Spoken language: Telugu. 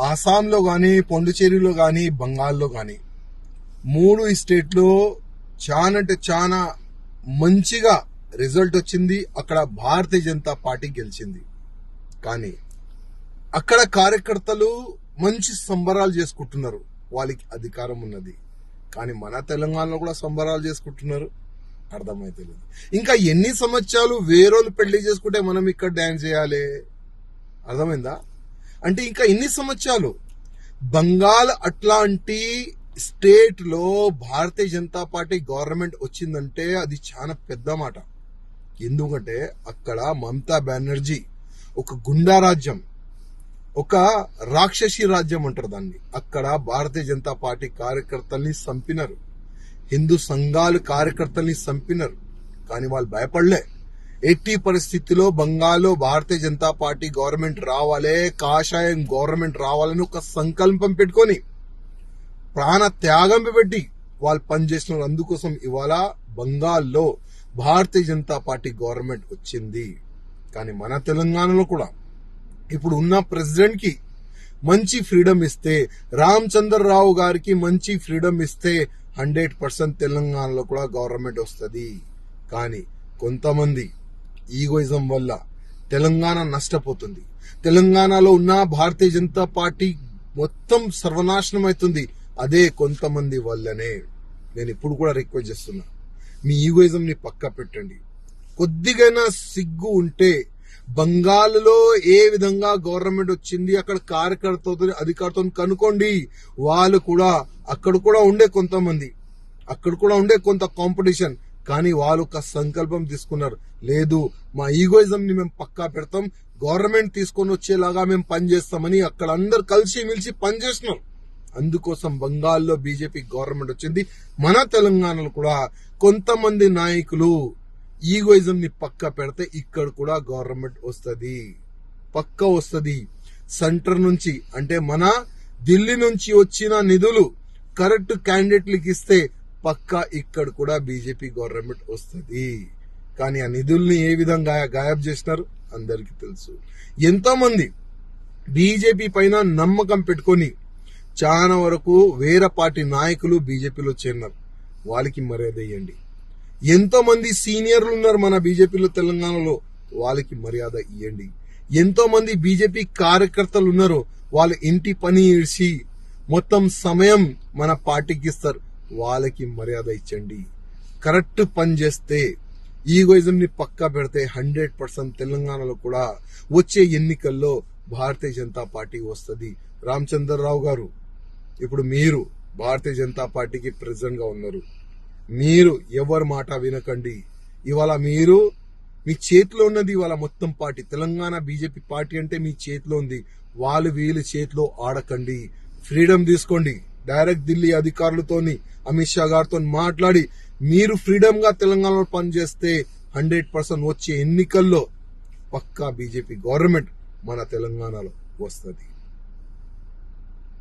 ఆసాంలో కానీ, పాండిచేరిలో కానీ, బంగాల్లో కానీ 3 స్టేట్లో చాలా అంటే చాలా మంచిగా రిజల్ట్ వచ్చింది. అక్కడ భారతీయ జనతా పార్టీ గెలిచింది. కానీ అక్కడ కార్యకర్తలు మంచి సంబరాలు చేసుకుంటున్నారు, వాళ్ళకి అధికారం ఉన్నది. కానీ మన తెలంగాణలో కూడా సంబరాలు చేసుకుంటున్నారు, అర్థమైతే లేదు. ఇంకా ఎన్ని సంవత్సరాలు వేరేళ్ళు పెళ్లి చేసుకుంటే మనం ఇక్కడ డాన్స్ చేయాలి? అర్థమైందా? అంటే ఇంకా ఎన్ని సంవత్సరాలు? బంగాల్ అట్లాంటి స్టేట్ లో భారతీయ జనతా పార్టీ గవర్నమెంట్ వచ్చిందంటే అది చాలా పెద్ద మాట. ఎందుకంటే అక్కడ మమతా బెనర్జీ ఒక గుండా రాజ్యం, ఒక రాక్షసి రాజ్యం అంటారు దాన్ని. అక్కడ భారతీయ జనతా పార్టీ కార్యకర్తల్ని చంపినారు, హిందూ సంఘాలు కార్యకర్తల్ని చంపినారు. కానీ వాళ్ళు భయపడలే. ఎట్టి పరిస్థితిలో బంగాల్లో భారతీయ జనతా పార్టీ గవర్నమెంట్ రావాలే, కాషాయం గవర్నమెంట్ రావాలని ఒక సంకల్పం పెట్టుకొని ప్రాణ త్యాగం పెట్టి వాళ్ళు పనిచేస్తున్నారు. అందుకోసం ఇవాళ బంగాల్లో భారతీయ జనతా పార్టీ గవర్నమెంట్ వచ్చింది. కానీ మన తెలంగాణలో కూడా ఇప్పుడు ఉన్న ప్రెసిడెంట్ కి మంచి ఫ్రీడమ్ ఇస్తే, రామచంద్రరావు గారికి మంచి ఫ్రీడమ్ ఇస్తే 100% తెలంగాణలో కూడా గవర్నమెంట్ వస్తుంది. కానీ కొంతమంది ఈగోయిజం వల్ల తెలంగాణ నష్టపోతుంది. తెలంగాణలో ఉన్న భారతీయ జనతా పార్టీ మొత్తం సర్వనాశనం అవుతుంది. అదే కొంతమంది వల్లనే. నేను ఇప్పుడు కూడా రిక్వెస్ట్ చేస్తున్నా, మీ ఈగోయిజం ని పక్క పెట్టండి. కొద్దిగైనా సిగ్గు ఉంటే బంగాల్లో ఏ విధంగా గవర్నమెంట్ వచ్చింది, అక్కడ కార్యకర్తలతో అధికారులతో కనుక్కోండి. వాళ్ళు కూడా అక్కడ కూడా ఉండే కొంతమంది, అక్కడ కూడా ఉండే కొంత కాంపిటీషన్. కానీ వాళ్ళు ఒక సంకల్పం తీసుకున్నారు, లేదు మా ఈగోయిజం ని మేము పక్కా పెడతాం, గవర్నమెంట్ తీసుకొని వచ్చేలాగా మేము పనిచేస్తామని అక్కడ అందరు కలిసి మిలిసి పనిచేస్తున్నారు. అందుకోసం బంగాల్లో బీజేపీ గవర్నమెంట్ వచ్చింది. మన తెలంగాణలో కూడా కొంతమంది నాయకులు ఈగోయిజం ని పక్క పెడితే ఇక్కడ కూడా గవర్నమెంట్ వస్తుంది, పక్క వస్తుంది. సెంటర్ నుంచి అంటే మన ఢిల్లీ నుంచి వచ్చిన నిధులు కరెక్ట్ క్యాండిడేట్లకి ఇస్తే పక్క ఇక్కడ కూడా బీజేపీ గవర్నమెంట్ వస్తుంది. కానీ ఆ నిధుల్ని ఏ విధంగా గాయబ్ చేసినారు అందరికీ తెలుసు. ఎంతో మంది బీజేపీ పైన నమ్మకం పెట్టుకొని చాలా వరకు వేరే పార్టీ నాయకులు బీజేపీలో చేరినారు, వాళ్ళకి మర్యాద ఇవ్వండి. ఎంతో మంది సీనియర్లు ఉన్నారు మన బీజేపీలో తెలంగాణలో, వాళ్ళకి మర్యాద ఇవ్వండి. ఎంతో మంది బీజేపీ కార్యకర్తలు ఉన్నారు, వాళ్ళ ఇంటి పని ఇడిచి మొత్తం సమయం మన పార్టీకి ఇస్తారు, వాళ్ళకి మర్యాద ఇచ్చండి. కరెక్ట్ పని చేస్తే, ఈగోయిజం ని పక్కా పెడితే 100% తెలంగాణలో కూడా వచ్చే ఎన్నికల్లో భారతీయ జనతా పార్టీ వస్తుంది. రామచంద్రరావు గారు, ఇప్పుడు మీరు భారతీయ జనతా పార్టీకి ప్రెసిడెంట్ గా ఉన్నారు. మీరు ఎవరి మాట వినకండి. ఇవాళ మీరు మీ చేతిలో ఉన్నది ఇవాళ మొత్తం పార్టీ, తెలంగాణ బీజేపీ పార్టీ అంటే మీ చేతిలో ఉంది. వాళ్ళు వీళ్ళ చేతిలో ఆడకండి, ఫ్రీడమ్ తీసుకోండి. డైరెక్ట్ ఢిల్లీ అధికారులతోని అమిత్ షా గారితో మాట్లాడి మీరు ఫ్రీడమ్ గా తెలంగాణలో పనిచేస్తే 100% వచ్చే ఎన్నికల్లో పక్కా బీజేపీ గవర్నమెంట్ మన తెలంగాణలో వస్తుంది.